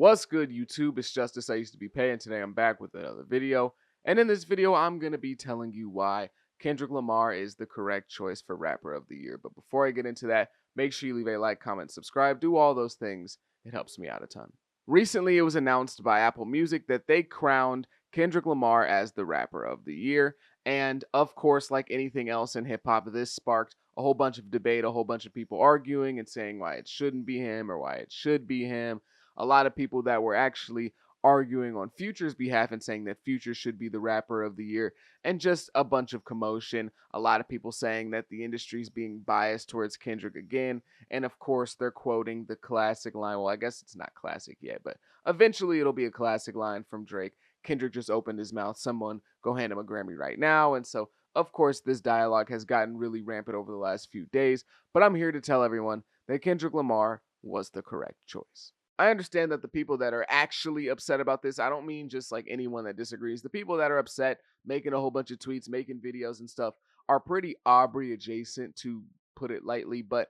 What's good, YouTube? It's Justice I used to be paying. Today I'm back with another video. And in this video, I'm going to be telling you why Kendrick Lamar is the correct choice for Rapper of the Year. But before I get into that, make sure you leave a like, comment, subscribe, do all those things. It helps me out a ton. Recently, it was announced by Apple Music that they crowned Kendrick Lamar as the Rapper of the Year. And of course, like anything else in hip hop, this sparked a whole bunch of debate, a whole bunch of people arguing and saying why it shouldn't be him or why it should be him. A lot of people that were actually arguing on Future's behalf and saying that Future should be the Rapper of the Year, and just a bunch of commotion. A lot of people saying that the industry's being biased towards Kendrick again, and of course they're quoting the classic line. Well, I guess it's not classic yet, but eventually it'll be a classic line from Drake. Kendrick just opened his mouth. Someone go hand him a Grammy right now. And so, of course, this dialogue has gotten really rampant over the last few days. But I'm here to tell everyone that Kendrick Lamar was the correct choice. I understand that the people that are actually upset about this, I don't mean just like anyone that disagrees. The people that are upset, making a whole bunch of tweets, making videos and stuff, are pretty Aubrey adjacent, to put it lightly. But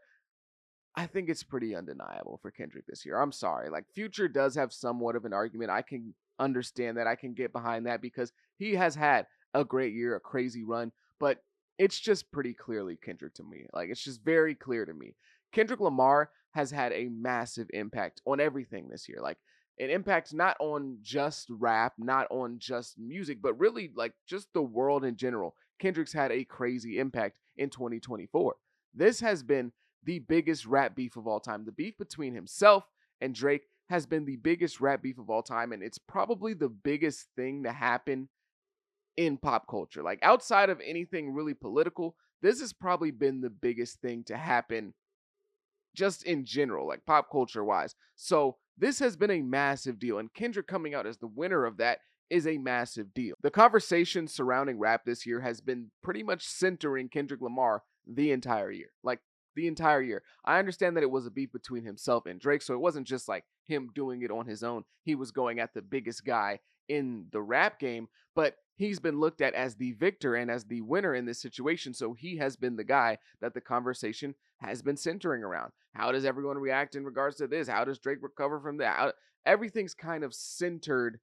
I think it's pretty undeniable for Kendrick this year. I'm sorry. Like, Future does have somewhat of an argument. I can understand that. I can get behind that because he has had a great year, a crazy run, but it's just pretty clearly Kendrick to me. Like, it's just very clear to me. Kendrick Lamar has had a massive impact on everything this year. Like, an impact not on just rap, not on just music, but really like just the world in general. Kendrick's had a crazy impact in 2024. This has been the biggest rap beef of all time. The beef between himself and Drake has been the biggest rap beef of all time, and it's probably the biggest thing to happen in pop culture. Like, outside of anything really political, this has probably been the biggest thing to happen just in general, like pop culture wise. So this has been a massive deal, and Kendrick coming out as the winner of that is a massive deal. The conversation surrounding rap this year has been pretty much centering Kendrick Lamar the entire year. Like, the entire year. I understand that it was a beef between himself and Drake, so it wasn't just like him doing it on his own. He was going at the biggest guy in the rap game, but he's been looked at as the victor and as the winner in this situation. So he has been the guy that the conversation has been centering around. How does everyone react in regards to this? How does Drake recover from that? Everything's kind of centered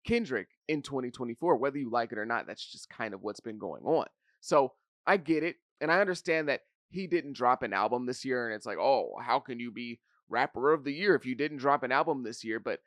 Kendrick in 2024, whether you like it or not. That's just kind of what's been going on. So I get it, and I understand that he didn't drop an album this year, and it's like, oh, how can you be Rapper of the Year if you didn't drop an album this year? But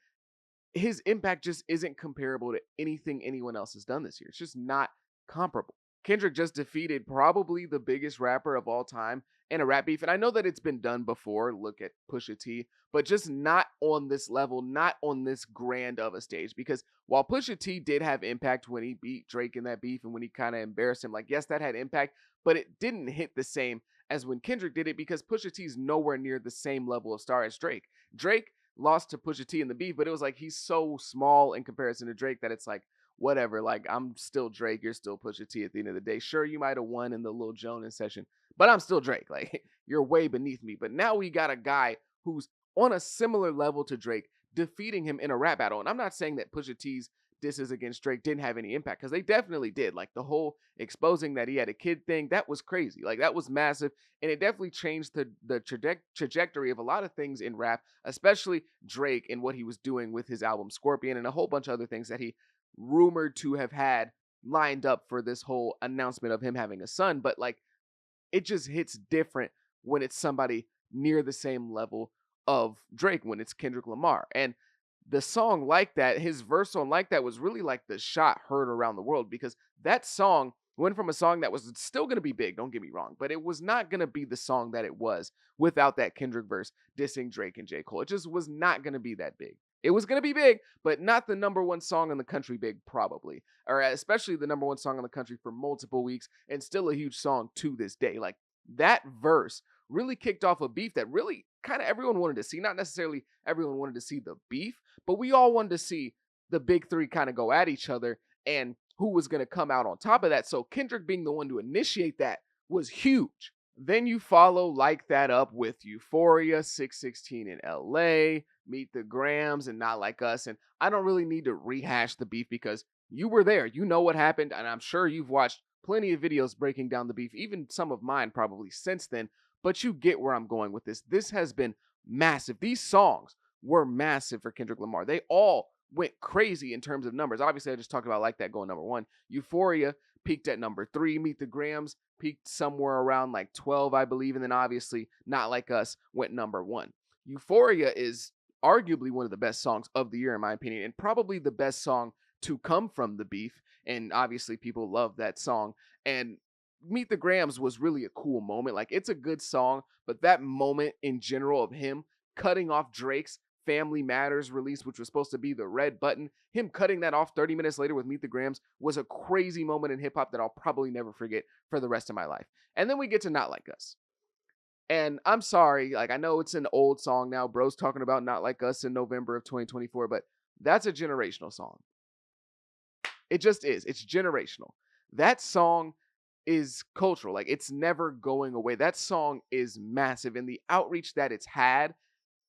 his impact just isn't comparable to anything anyone else has done this year. It's just not comparable. Kendrick just defeated probably the biggest rapper of all time in a rap beef. And I know that it's been done before. Look at Pusha T, but just not on this level, not on this grand of a stage. Because while Pusha T did have impact when he beat Drake in that beef and when he kind of embarrassed him, like, yes, that had impact, but it didn't hit the same as when Kendrick did it, because Pusha T is nowhere near the same level of star as Drake. Drake lost to Pusha T in the beef, but it was like he's so small in comparison to Drake that it's like, whatever. Like, I'm still Drake, you're still Pusha T at the end of the day. Sure, you might have won in the Lil Jonas session, but I'm still Drake. Like, you're way beneath me. But now we got a guy who's on a similar level to Drake defeating him in a rap battle. And I'm not saying that Pusha T's disses against Drake didn't have any impact, because they definitely did. Like, the whole exposing that he had a kid thing, that was crazy. Like, that was massive, and it definitely changed the trajectory of a lot of things in rap, especially Drake and what he was doing with his album Scorpion and a whole bunch of other things that he rumored to have had lined up for this whole announcement of him having a son. But like, it just hits different when it's somebody near the same level of Drake, when it's Kendrick Lamar. And the song Like That, his verse on Like That, was really like the shot heard around the world, because that song went from a song that was still going to be big, don't get me wrong, but it was not going to be the song that it was without that Kendrick verse dissing Drake and J. Cole. It just was not going to be that big. It was going to be big, but not the number one song in the country big, probably. Or especially the number one song in the country for multiple weeks, and still a huge song to this day. Like, that verse really kicked off a beef that really kind of everyone wanted to see. Not necessarily everyone wanted to see the beef, but we all wanted to see the big three kind of go at each other and who was going to come out on top of that. So Kendrick being the one to initiate that was huge. Then you follow Like That up with Euphoria, 616 in LA, Meet the Grams, and Not Like Us. And I don't really need to rehash the beef, because you were there. You know what happened, and I'm sure you've watched plenty of videos breaking down the beef, even some of mine probably since then. But you get where I'm going with this. This has been massive. These songs were massive for Kendrick Lamar. They all went crazy in terms of numbers. Obviously, I just talked about Like That going number one. Euphoria peaked at number three. Meet the Grams peaked somewhere around like 12, I believe. And then obviously, Not Like Us went number one. Euphoria is arguably one of the best songs of the year, in my opinion, and probably the best song to come from the beef. And obviously, people love that song. And Meet the Grams was really a cool moment. Like, it's a good song, but that moment in general of him cutting off Drake's Family Matters release, which was supposed to be the red button, him cutting that off 30 minutes later with Meet the Grams was a crazy moment in hip hop that I'll probably never forget for the rest of my life. And then we get to Not Like Us. And I'm sorry, like, I know it's an old song now. Bro's talking about Not Like Us in November of 2024, but that's a generational song. It just is. It's generational. That song is cultural. Like, it's never going away. That song is massive, and the outreach that it's had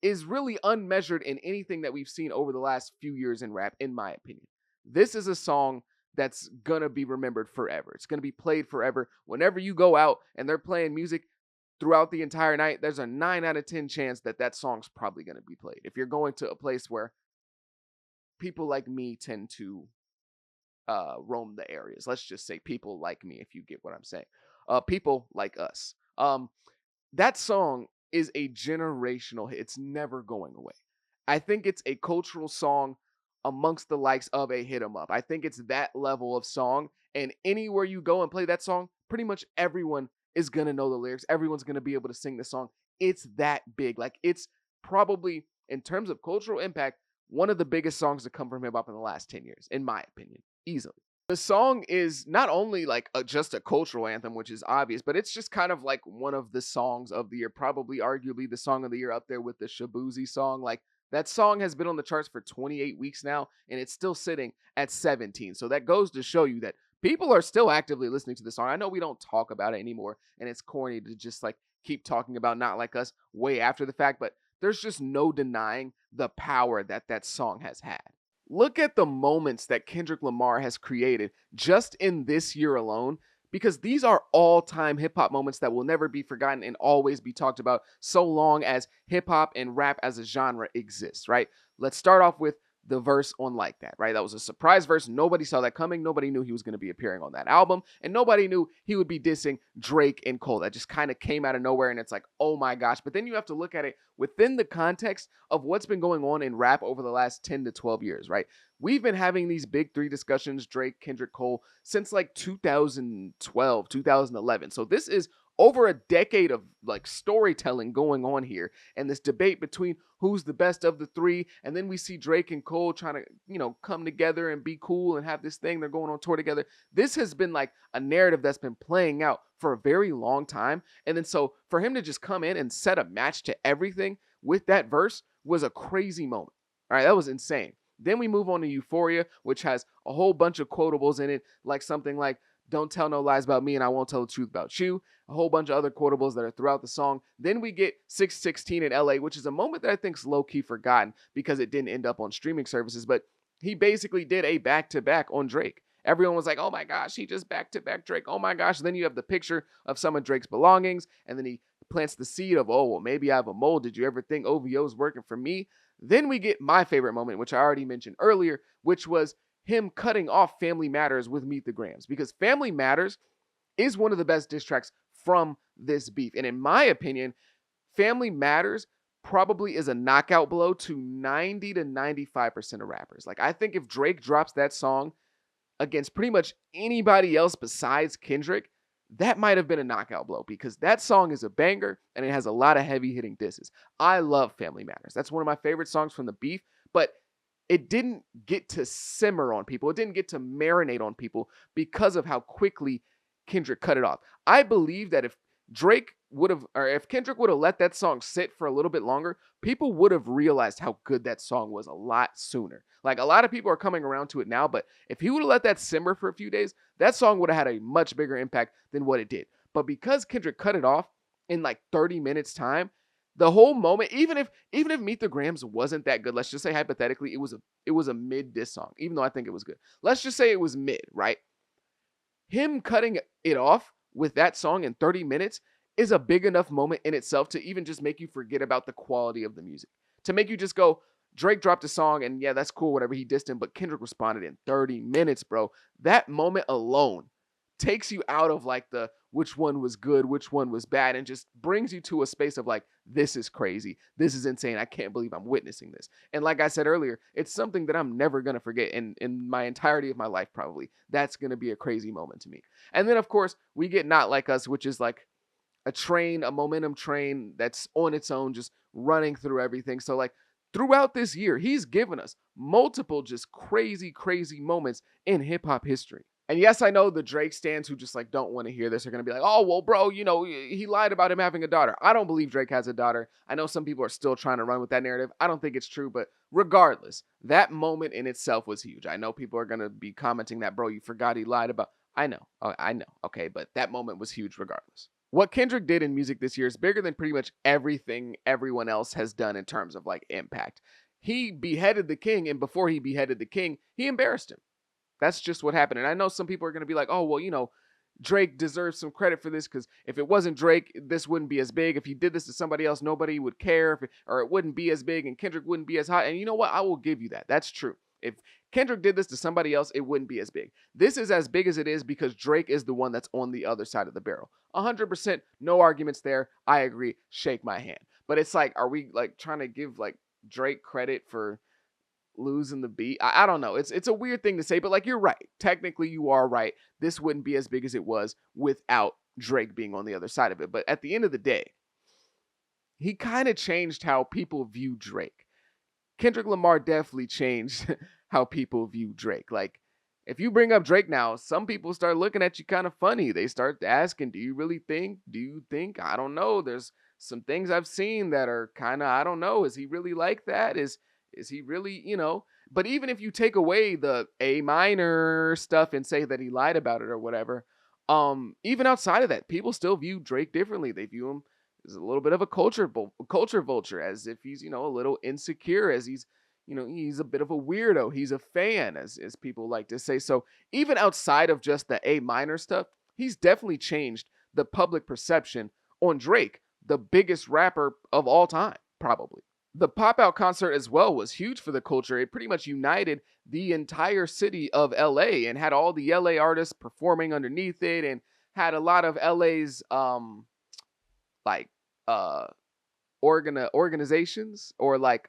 is really unmeasured in anything that we've seen over the last few years in rap, in my opinion. This is a song that's gonna be remembered forever. It's gonna be played forever. Whenever you go out and they're playing music throughout the entire night, there's a 9 out of 10 chance that that song's probably gonna be played. If you're going to a place where people like me tend to roam the areas. Let's just say people like me, if you get what I'm saying. People like us. That song is a generational hit. It's never going away. I think it's a cultural song amongst the likes of a Hit 'em Up. I think it's that level of song. And anywhere you go and play that song, pretty much everyone is going to know the lyrics. Everyone's going to be able to sing the song. It's that big. Like, it's probably, in terms of cultural impact, one of the biggest songs to come from hip hop in the last 10 years, in my opinion, easily. The song is not only like just a cultural anthem, which is obvious, but it's just kind of like one of the songs of the year, probably arguably the song of the year up there with the Shabuzi song. Like, that song has been on the charts for 28 weeks now, and it's still sitting at 17. So that goes to show you that people are still actively listening to the song. I know we don't talk about it anymore, and it's corny to just like keep talking about Not Like Us way after the fact, but there's just no denying the power that that song has had. Look at the moments that Kendrick Lamar has created just in this year alone, because these are all-time hip-hop moments that will never be forgotten and always be talked about so long as hip-hop and rap as a genre exists, right? Let's start off with the verse on Like That, right? That was a surprise verse. Nobody saw that coming. Nobody knew he was going to be appearing on that album, and nobody knew he would be dissing Drake and Cole. That just kind of came out of nowhere, and it's like, oh my gosh. But then you have to look at it within the context of what's been going on in rap over the last 10 to 12 years, right? We've been having these big three discussions, Drake, Kendrick, Cole, since like 2012, 2011. So this is over a decade of like storytelling going on here, and this debate between who's the best of the three. And then we see Drake and Cole trying to, come together and be cool and have this thing. They're going on tour together. This has been like a narrative that's been playing out for a very long time. And then so for him to just come in and set a match to everything with that verse was a crazy moment. All right, that was insane. Then we move on to Euphoria, which has a whole bunch of quotables in it, like something like, "Don't tell no lies about me and I won't tell the truth about you." A whole bunch of other quotables that are throughout the song. Then we get 616 in LA, which is a moment that I think is low-key forgotten because it didn't end up on streaming services, but he basically did a back-to-back on Drake. Everyone was like, oh my gosh, he just back-to-back Drake. Oh my gosh. And then you have the picture of some of Drake's belongings, and then he plants the seed of, oh, well, maybe I have a mole. Did you ever think OVO's working for me? Then we get my favorite moment, which I already mentioned earlier, which was him cutting off Family Matters with Meet the Grams, because Family Matters is one of the best diss tracks from this beef. And in my opinion, Family Matters probably is a knockout blow to 90 to 95% of rappers. Like, I think if Drake drops that song against pretty much anybody else besides Kendrick, that might have been a knockout blow, because that song is a banger and it has a lot of heavy hitting disses. I love Family Matters. That's one of my favorite songs from the beef, but it didn't get to simmer on people. It didn't get to marinate on people because of how quickly Kendrick cut it off. I believe that if Kendrick would have let that song sit for a little bit longer, people would have realized how good that song was a lot sooner. Like, a lot of people are coming around to it now, but if he would have let that simmer for a few days, that song would have had a much bigger impact than what it did. But because Kendrick cut it off in like 30 minutes time, the whole moment, even if Meet the Grams wasn't that good, let's just say hypothetically it was a mid diss song, even though I think it was good. Let's just say it was mid, right? Him cutting it off with that song in 30 minutes is a big enough moment in itself to even just make you forget about the quality of the music. To make you just go, Drake dropped a song and yeah, that's cool, whatever, he dissed him, but Kendrick responded in 30 minutes, bro. That moment alone takes you out of like the which one was good, which one was bad, and just brings you to a space of like, this is crazy. This is insane. I can't believe I'm witnessing this. And like I said earlier, it's something that I'm never going to forget in my entirety of my life, probably. That's going to be a crazy moment to me. And then, of course, we get Not Like Us, which is like a train, a momentum train that's on its own, just running through everything. So, like, throughout this year, he's given us multiple just crazy, crazy moments in hip hop history. And yes, I know the Drake stans who just like don't want to hear this are going to be like, oh, well, bro, you know, he lied about him having a daughter. I don't believe Drake has a daughter. I know some people are still trying to run with that narrative. I don't think it's true, but regardless, that moment in itself was huge. I know people are going to be commenting that, bro, you forgot he lied about. I know. I know. Okay. But that moment was huge regardless. What Kendrick did in music this year is bigger than pretty much everything everyone else has done in terms of like impact. He beheaded the king, and before he beheaded the king, he embarrassed him. That's just what happened. And I know some people are going to be like, oh, well, you know, Drake deserves some credit for this because if it wasn't Drake, this wouldn't be as big. If he did this to somebody else, nobody would care, or it wouldn't be as big and Kendrick wouldn't be as hot. And you know what? I will give you that. That's true. If Kendrick did this to somebody else, it wouldn't be as big. This is as big as it is because Drake is the one that's on the other side of the barrel. 100%, no arguments there. I agree. Shake my hand. But it's like, are we like trying to give like Drake credit for losing the beat? I don't know. It's a weird thing to say, but like you're right. Technically, you are right. This wouldn't be as big as it was without Drake being on the other side of it. But at the end of the day, he kind of changed how people view Drake. Kendrick Lamar definitely changed how people view Drake. Like, if you bring up Drake now, some people start looking at you kind of funny. They start asking, do you really think? Do you think? I don't know. There's some things I've seen that are kind of, I don't know. Is he really like that? Is he really, you know? But even if you take away the A minor stuff and say that he lied about it or whatever, even outside of that, people still view Drake differently. They view him as a little bit of a culture vulture, as if he's, you know, a little insecure, as he's, you know, he's a bit of a weirdo. He's a fan, as people like to say. So even outside of just the A minor stuff, he's definitely changed the public perception on Drake, the biggest rapper of all time, probably. The Pop Out concert as well was huge for the culture. It pretty much united the entire city of LA and had all the LA artists performing underneath it, and had a lot of LA's like uh organizations, or like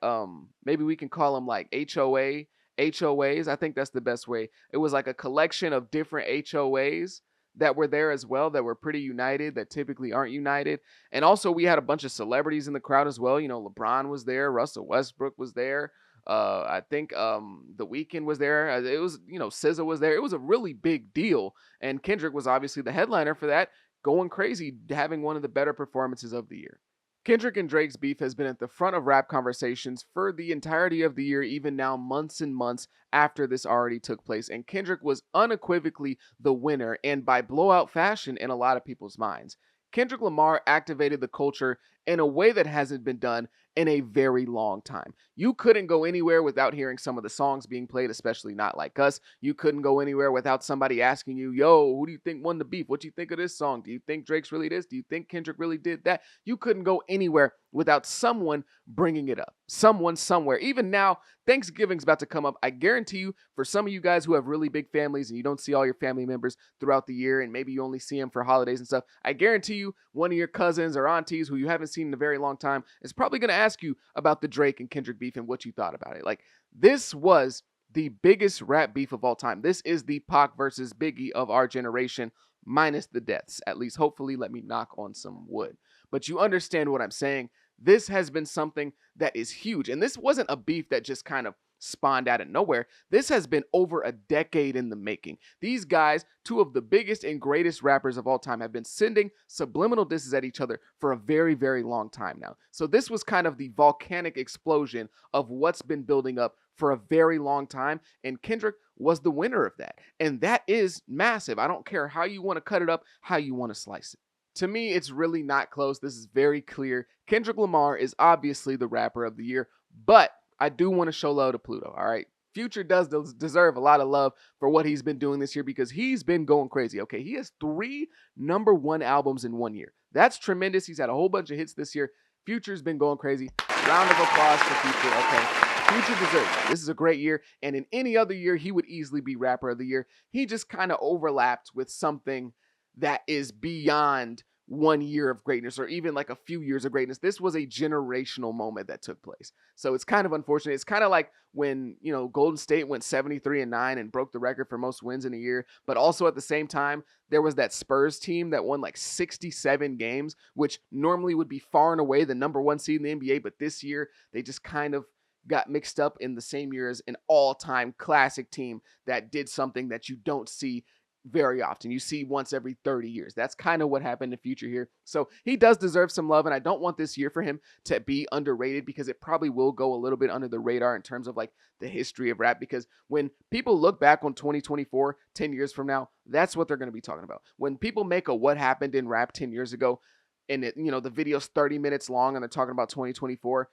maybe we can call them like HOAs. I think that's the best way. It was like a collection of different HOAs that were there as well, that were pretty united, that typically aren't united. And also we had a bunch of celebrities in the crowd as well. You know, LeBron was there, Russell Westbrook was there. I think The Weeknd was there. It was, you know, SZA was there. It was a really big deal, and Kendrick was obviously the headliner for that, going crazy, having one of the better performances of the year. Kendrick and Drake's beef has been at the front of rap conversations for the entirety of the year, even now months and months after this already took place. And Kendrick was unequivocally the winner, and by blowout fashion in a lot of people's minds. Kendrick Lamar activated the culture in a way that hasn't been done in a very long time. You couldn't go anywhere without hearing some of the songs being played, especially Not Like Us. You couldn't go anywhere without somebody asking you, yo, who do you think won the beef? What do you think of this song? Do you think Drake's really this? Do you think Kendrick really did that? You couldn't go anywhere without someone bringing it up. Someone somewhere. Even now, Thanksgiving's about to come up. I guarantee you, for some of you guys who have really big families and you don't see all your family members throughout the year, and maybe you only see them for holidays and stuff, I guarantee you one of your cousins or aunties who you haven't seen in a very long time is probably going to ask you about the Drake and Kendrick beef and what you thought about it. Like, this was the biggest rap beef of all time. This is the Pac versus Biggie of our generation, minus the deaths. At least, hopefully, let me knock on some wood. But you understand what I'm saying. This has been something that is huge. And this wasn't a beef that just kind of spawned out of nowhere. This has been over a decade in the making. These guys, two of the biggest and greatest rappers of all time, have been sending subliminal disses at each other for a very, very long time now. So this was kind of the volcanic explosion of what's been building up for a very long time. And Kendrick was the winner of that. And that is massive. I don't care how you want to cut it up, how you want to slice it. To me, it's really not close. This is very clear. Kendrick Lamar is obviously the rapper of the year, but I do want to show love to Pluto, all right? Future does deserve a lot of love for what he's been doing this year, because he's been going crazy, okay? He has 3 #1 albums in 1 year. That's tremendous. He's had a whole bunch of hits this year. Future's been going crazy. Round of applause for Future. Okay. Future deserves it. This is a great year. And in any other year, he would easily be Rapper of the Year. He just kind of overlapped with something that is beyond 1 year of greatness or even like a few years of greatness. This was a generational moment that took place. So it's kind of unfortunate. It's kind of like when, Golden State went 73-9 and broke the record for most wins in a year. But also at the same time, there was that Spurs team that won like 67 games, which normally would be far and away the number one seed in the NBA. But this year, they just kind of got mixed up in the same year as an all-time classic team that did something that you don't see very often. You see once every 30 years. That's kind of what happened in Future here. So he does deserve some love, and I don't want this year for him to be underrated because it probably will go a little bit under the radar in terms of like the history of rap, because when people look back on 2024, 10 years from now, that's what they're going to be talking about. When people make a what happened in rap 10 years ago, and the video's 30 minutes long and they're talking about 2024,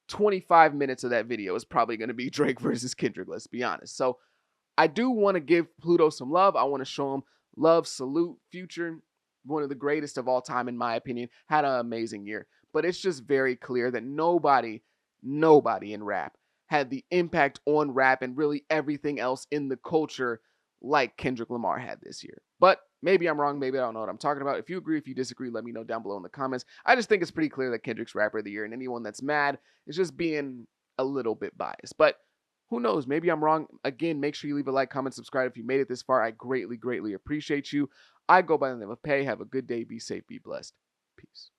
25 minutes of that video is probably going to be Drake versus Kendrick, let's be honest. So I do want to give Pluto some love. I want to show him love, salute. Future, one of the greatest of all time, in my opinion, had an amazing year. But it's just very clear that nobody in rap had the impact on rap and really everything else in the culture like Kendrick Lamar had this year. But maybe I'm wrong. Maybe I don't know what I'm talking about. If you agree, if you disagree, let me know down below in the comments. I just think it's pretty clear that Kendrick's Rapper of the Year, and anyone that's mad is just being a little bit biased. But who knows? Maybe I'm wrong. Again, make sure you leave a like, comment, subscribe if you made it this far. I greatly, greatly appreciate you. I go by the name of Pay. Have a good day. Be safe. Be blessed. Peace.